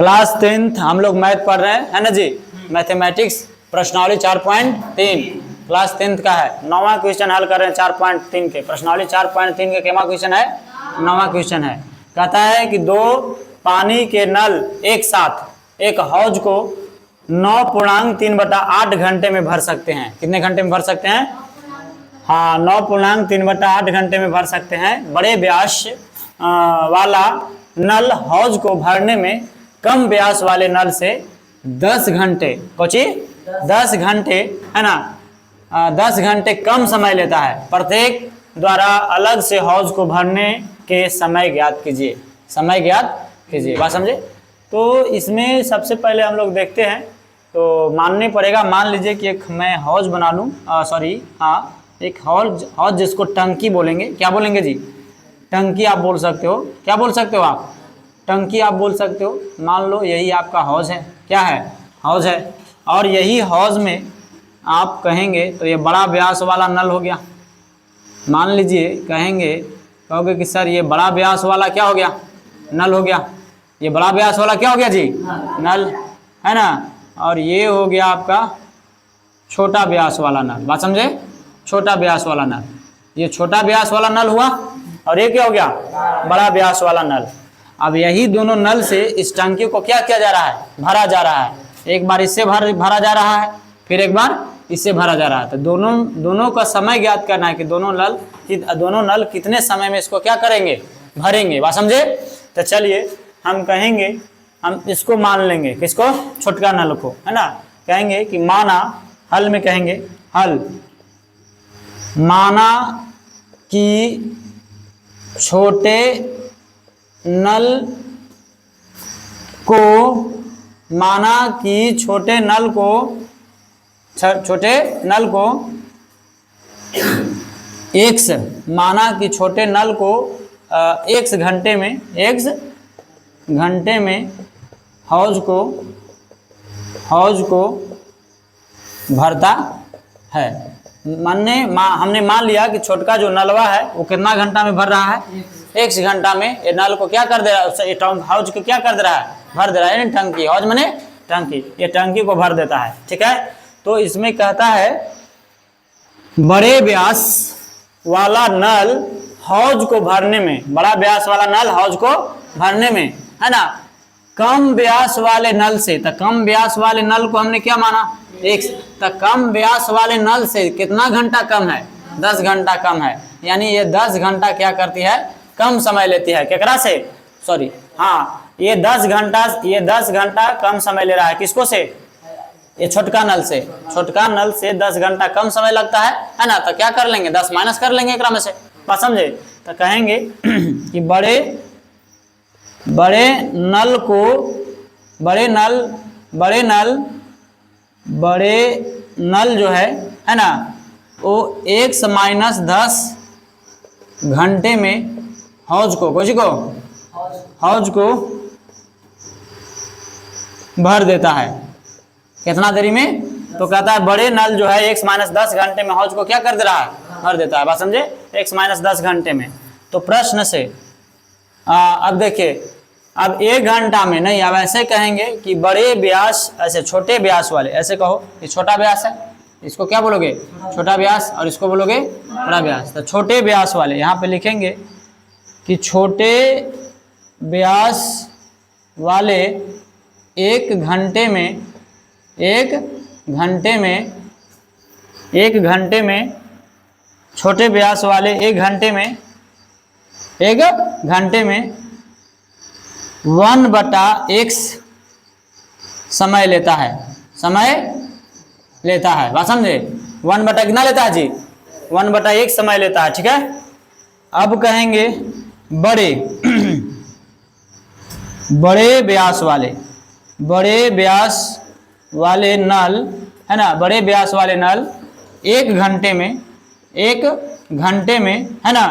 Class 10th हम लोग math पढ़ रहे हैं, है ना जी। मैथमेटिक्स प्रश्नावली 4.3 क्लास 10th का है। 9वां क्वेश्चन हल कर रहे हैं 4.3 के। प्रश्नावली 4.3 के केमा क्वेश्चन है? 9वां क्वेश्चन है। कहता है कि दो पानी के नल एक साथ एक हौज को 9.3/8 घंटे में भर सकते हैं। कितने घंटे में भर सकते हैं? हाँ, 9.3/8 घंटे में भर सकते हैं। बड़े व्यास वाला नल हौज को भरने में कम व्यास वाले नल से 10 घंटे, कोची 10 घंटे, है ना, 10 घंटे कम समय लेता है। प्रत्येक द्वारा अलग से हौज को भरने के समय ज्ञात कीजिए। समय ज्ञात कीजिए, बात समझे। तो इसमें सबसे पहले हम लोग देखते हैं, तो मानने पड़ेगा। मान लीजिए कि एक मैं हौज बना लूँ, एक हौज जिसको टंकी बोलेंगे। क्या बोलेंगे जी? टंकी आप बोल सकते हो। क्या बोल सकते हो आप? टंकी आप बोल सकते हो। मान लो यही आपका हौज है। क्या है? हौज है। और यही हौज में आप कहेंगे तो ये बड़ा व्यास वाला नल हो गया। मान लीजिए कहोगे कि सर ये बड़ा व्यास वाला क्या हो गया? नल हो गया। ये बड़ा व्यास वाला क्या हो गया जी? नल, है ना। और ये हो गया आपका छोटा व्यास वाला नल। बात समझे? छोटा व्यास वाला नल। ये छोटा व्यास वाला नल हुआ और ये क्या हो गया? बड़ा व्यास वाला नल। अब यही दोनों नल से इस टंकी को क्या किया जा रहा है? भरा जा रहा है। एक बार इससे भरा जा रहा है, फिर एक बार इससे भरा जा रहा है। तो दोनों का समय ज्ञात करना है कि दोनों नल कितने समय में इसको क्या करेंगे? भरेंगे। बात समझे? तो चलिए हम कहेंगे, हम इसको मान लेंगे। किसको? छोटका नल को, है ना। कहेंगे कि माना, हल में कहेंगे, हल माना कि छोटे नल को x घंटे में हौज को भरता है। हमने मान लिया कि छोटका जो नलवा है वो कितना घंटा में भर रहा है? x घंटा में ये नल को क्या कर दे रहा है? हौज को क्या कर दे रहा है? भर दे रहा है। टंकी, हौज माने टंकी, ये टंकी को भर देता है। ठीक है। तो इसमें कहता है बड़े व्यास वाला नल हौज को भरने में, बड़ा व्यास वाला नल हौज को भरने में, है ना, कम व्यास वाले नल से। तो कम व्यास वाले नल को हमने क्या माना? एक। तो कम व्यास वाले नल से कितना घंटा कम है? 10 घंटा कम है। यानी ये 10 घंटा क्या करती है? कम समय लेती है। केकरा से? सॉरी, हाँ, ये 10 घंटा कम समय ले रहा है। किसको से? ये छोटका नल से। छोटका नल से 10 घंटा कम समय लगता है ना। तो क्या कर लेंगे? 10 माइनस कर लेंगे एकरा में से। बात समझे? तो कहेंगे कि बड़े नल जो है ना, वो 1-10 घंटे में हौज को भर देता है। कितना देरी में? तो कहता है बड़े नल जो है 1-10 घंटे में हौज को क्या कर दे रहा है? भर देता है। बात समझे? 1-10 घंटे में। तो प्रश्न से अब देखिए, अब 1 घंटा में नहीं, अब ऐसे कहेंगे कि बड़े व्यास, ऐसे छोटे व्यास वाले, ऐसे कहो ये छोटा व्यास है, इसको क्या बोलोगे? छोटा व्यास। और इसको बोलोगे बड़ा व्यास। तो छोटे व्यास वाले यहाँ पे लिखेंगे कि छोटे व्यास वाले 1 घंटे में छोटे व्यास वाले 1 घंटे में 1/x समय लेता है। बात समझे? 1/, कितना लेता है जी? 1/1 समय लेता है। ठीक है। अब कहेंगे बड़े व्यास वाले नल, है ना, बड़े व्यास वाले नल 1 घंटे में, है ना,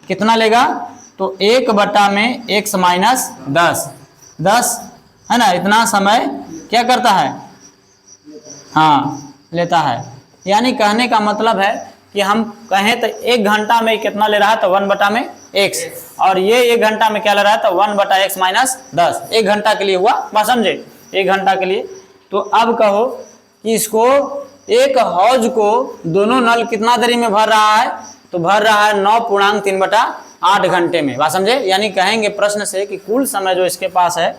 कितना लेगा? तो 1/(x-10), है ना, इतना समय क्या करता है? हाँ, लेता है। यानी कहने का मतलब है कि हम कहें तो 1 घंटा में कितना ले रहा है? तो 1/(x), और ये 1 घंटा में क्या ले रहा है, तो 1/x माइनस 10, 1 घंटा के लिए हुआ, बात समझे, 1 घंटा के लिए। तो अब कहो कि इसको एक हौज को दोनों नल कितना देरी में भर रहा है, तो भर रहा है 9.3/8 घंटे में, बात समझे। यानी कहेंगे प्रश्न से कि कुल समय जो इसके पास है,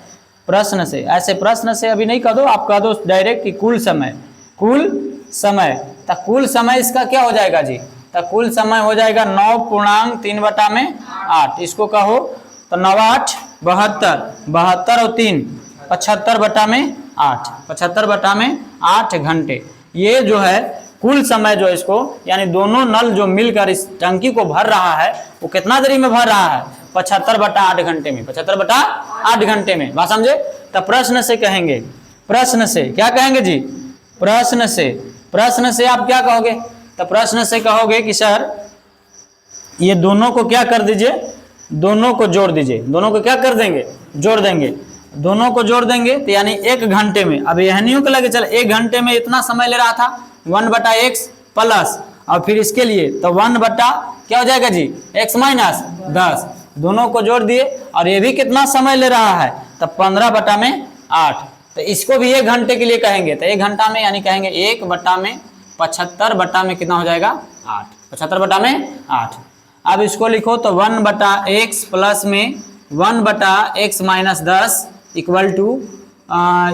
प्रश्न से, ऐसे प्रश्न से अभी नहीं कह दो, आप कह दो डायरेक्ट कि कुल समय, कुल समय, तो कुल समय इसका क्या हो जाएगा जी, तो कुल समय हो जाएगा 9.3/8। इसको कहो तो 9 8 72, 72 और 3 75/8, 75/8 घंटे। ये जो है कुल समय जो इसको, यानी दोनों नल जो मिलकर इस टंकी को भर रहा है, वो कितना देरी में भर रहा है, 75/8 घंटे में, 75/8 घंटे में, बात समझे। तो प्रश्न से कहेंगे, प्रश्न से क्या कहेंगे जी, प्रश्न से आप क्या कहोगे, तो प्रश्न से कहोगे कि सर ये दोनों को क्या कर दीजिए, दोनों को जोड़ दीजिए, दोनों को क्या कर देंगे, जोड़ देंगे, दोनों को जोड़ देंगे, तो यानी 1 घंटे में, अब यहनियों को लगे चल 1 घंटे में इतना समय ले रहा था 1/x प्लस, और फिर इसके लिए तो 1 बटा क्या हो जाएगा जी, x माइनस 10, दोनों को जोड़ दिए, और ये भी कितना समय ले रहा है, तो 15/8, तो इसको भी 1 घंटे के लिए कहेंगे, तो 1 घंटा में यानी कहेंगे 1/75 कितना हो जाएगा, 8, 75/8। अब इसको लिखो तो 1/x प्लस में 1/x माइनस 10 इक्वल टू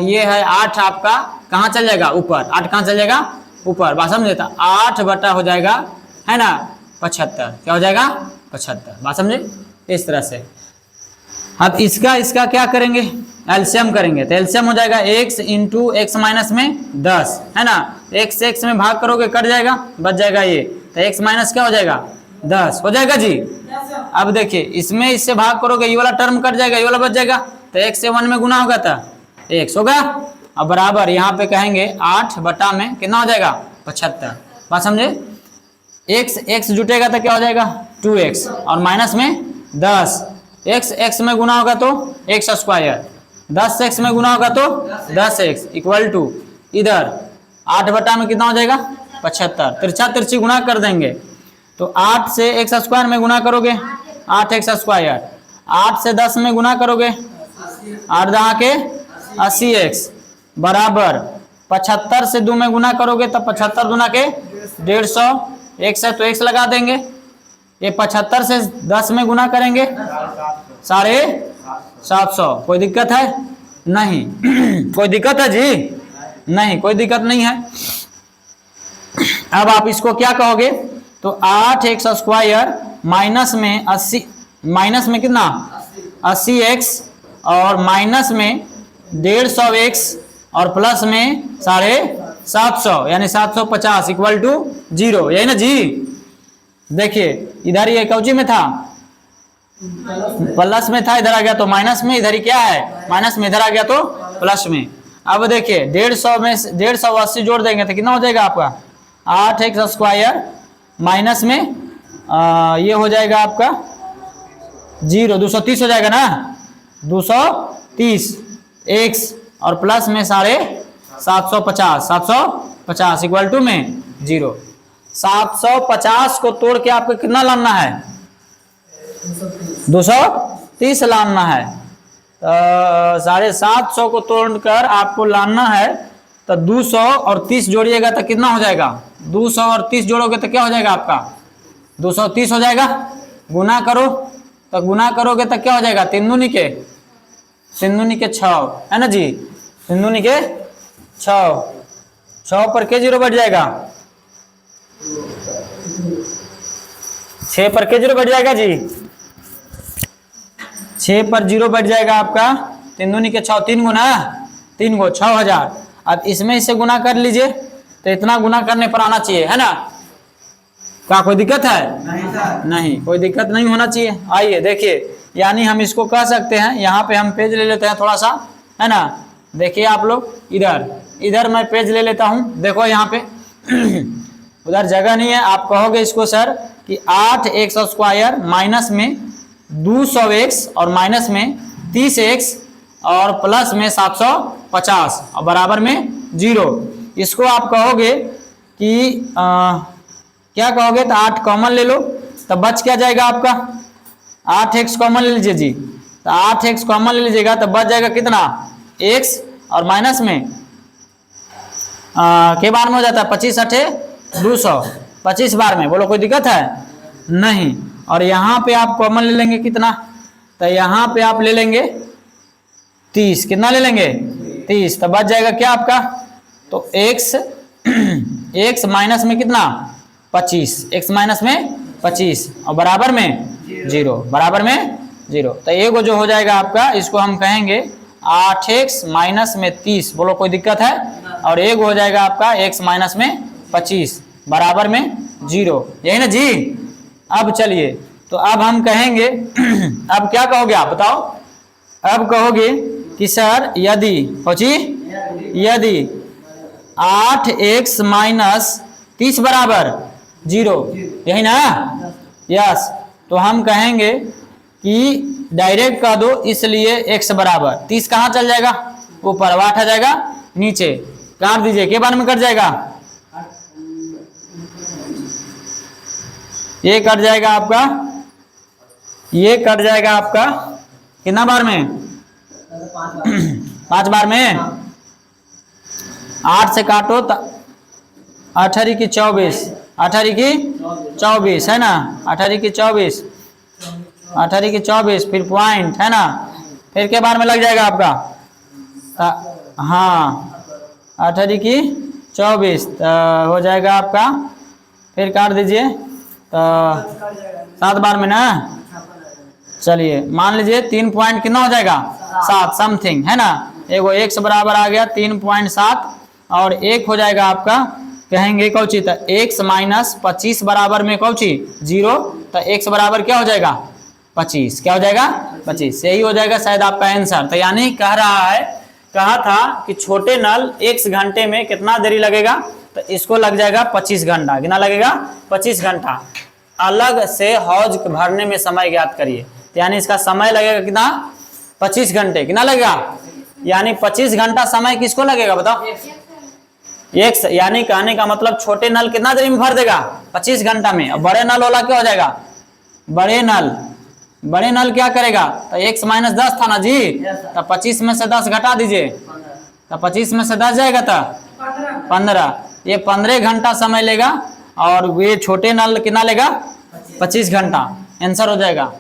ये है 8, आपका कहाँ चल जाएगा, ऊपर, 8 कहाँ चल जाएगा, ऊपर, बात समझे, तो 8 बटा हो जाएगा, है ना, 75, क्या हो जाएगा, 75, बात समझे, इस तरह से। अब इसका क्या करेंगे, एलसीएम करेंगे, तो एलसीएम हो जाएगा x इंटू एक्स माइनस में 10, है ना, x में भाग करोगे कट जाएगा, बच जाएगा ये, तो x माइनस क्या हो जाएगा, 10 हो जाएगा जी। अब देखिए इसमें इससे भाग करोगे, ये वाला टर्म कट जाएगा, ये वाला बच जाएगा, तो x से 1 में गुना होगा था x होगा, अब बराबर यहाँ पे कहेंगे 8 बटा में कितना हो जाएगा, 75, बात समझे। x जुटेगा तो क्या हो जाएगा 2x, और माइनस में 10, x में गुना होगा तो x स्क्वायर, 10x में गुना होगा तो 10x इक्वल टू इधर 8 बटा में कितना हो जाएगा 75, तिरछा तिरछी गुना कर देंगे, तो 8 से x स्क्वायर में गुना करोगे 8x स्क्वायर, 8 से 10 में गुना करोगे 8 दहा के 80x बराबर 75 से 2 में गुना करोगे तो 75 दूना के 150, x है तो x लगा देंगे, ये 75 से 10 में गुना करेंगे 750, कोई दिक्कत है नहीं कोई दिक्कत है जी, नहीं कोई दिक्कत नहीं है। अब आप इसको क्या कहोगे, तो 8x स्क्वायर माइनस में 80, माइनस में कितना 80x, और माइनस में 150x, और प्लस में 750 यानी 750 इक्वल टू 0, यही ना जी। देखिए इधर ये कौची में था, प्लस में था, इधर आ गया तो माइनस में, इधर ही क्या है माइनस में, इधर आ गया तो प्लस में। अब देखिए 150 में 180 जोड़ देंगे तो कितना हो जाएगा आपका 8x स्क्वायर, माइनस में ये हो जाएगा आपका 0, 230 हो जाएगा ना, 230 x, और प्लस में 750 इक्वल टू में 0। 750 को तोड़ के आपको कितना लाना है 230 लाना है, तो 750 को तोड़कर आपको लाना है, तो 200 और 30 जोड़िएगा तो कितना हो जाएगा, 200 और 30 जोड़ोगे तो क्या हो जाएगा आपका 230 हो जाएगा, गुना करो तो गुना करोगे तो क्या हो जाएगा 3 दूनी के 6, है ना जी, 3 दूनी के 6 पर के 0 बढ़ जाएगा, 6 पर के 0 बढ़ जाएगा जी, 6 पर 0 बढ़ जाएगा आपका, 3 दूनी के 6, 3 गुना 3 को 6000। अब इसमें इसे गुना कर लीजिए, तो इतना गुना करने पर आना चाहिए, है ना, क्या कोई दिक्कत है नहीं कोई दिक्कत नहीं होना चाहिए। आइए देखिए, यानी हम इसको कह सकते हैं, यहाँ पे हम पेज ले लेते हैं थोड़ा सा, है ना, देखिए आप लोग इधर मैं पेज ले लेता हूँ, देखो यहाँ पे उधर जगह नहीं है, आप कहोगे इसको सर कि 8x स्क्वायर माइनस में 200x और माइनस में 30x और प्लस में 750 और बराबर में 0। इसको आप कहोगे कि क्या कहोगे, तो 8 कॉमन ले लो, तो बच क्या जाएगा आपका 8x कॉमन ले लीजिए जी, तो 8x कॉमन ले लीजिएगा तो बच जाएगा कितना, x और माइनस में के बार में हो जाता है 25 अठे 200, 25 बार में, बोलो कोई दिक्कत है नहीं। और यहाँ पे आप कॉमन ले लेंगे कितना, तो यहाँ पे आप ले लेंगे 30, कितना ले लेंगे 30, तो बच जाएगा क्या आपका, तो x माइनस में कितना 25, x माइनस में 25 और बराबर में 0, बराबर में 0। तो एक जो हो जाएगा आपका, इसको हम कहेंगे 8x माइनस में 30, बोलो कोई दिक्कत है, और एक हो जाएगा आपका x माइनस में 25 बराबर में 0, यही ना जी। अब चलिए, तो अब हम कहेंगे अब क्या कहोगे आप बताओ, अब कहोगे कि सर यदि यदि 8x माइनस 30 बराबर 0, यही ना, यस, तो हम कहेंगे कि डायरेक्ट कह दो, इसलिए x बराबर 30 कहाँ चल जाएगा, ऊपर, 8 आ जाएगा नीचे, काट दीजिए, के बार में कट जाएगा, ये कट जाएगा आपका, ये कट जाएगा आपका कितना बार में 5 बार में, 8 से काटो तो 18 की 24, 18 की 24 है ना, 18 की 24, 18 की 24, फिर पॉइंट है ना, फिर के बार में लग जाएगा आपका, हाँ 18 की 24 तो हो जाएगा आपका, फिर काट दीजिए तो 7 बार में ना, चलिए मान लीजिए 3 पॉइंट कितना हो जाएगा 7 समथिंग है ना, एगो x बराबर आ गया 3.7 और एक हो जाएगा आपका, कहेंगे कौची, तो x माइनस 25 बराबर में कौची 0, तो x बराबर क्या हो जाएगा 25, क्या हो जाएगा 25, यही हो जाएगा शायद आपका आंसर। तो यानी कह रहा है, कहा था कि छोटे नल x घंटे में कितना देरी लगेगा, तो इसको लग जाएगा 25 घंटा, कितना लगेगा 25 घंटा। अलग से हौज भरने में समय ज्ञात करिए, तो यानी इसका समय लगेगा कितना 25 घंटे, कितना लगेगा, यानी 25 घंटा समय किसको लगेगा बताओ, एक, यानी कहने का मतलब छोटे नल कितना देरी में भर देगा 25 घंटा में, और बड़े नल वाला क्या हो जाएगा, बड़े नल क्या करेगा, तो x माइनस 10 था ना जी, तो 25 में से 10 घटा दीजिए, तो 25 में से 10 जाएगा तो 15, ये 15 घंटा समय लेगा, और ये छोटे नल कितना लेगा 25 घंटा, आंसर हो जाएगा।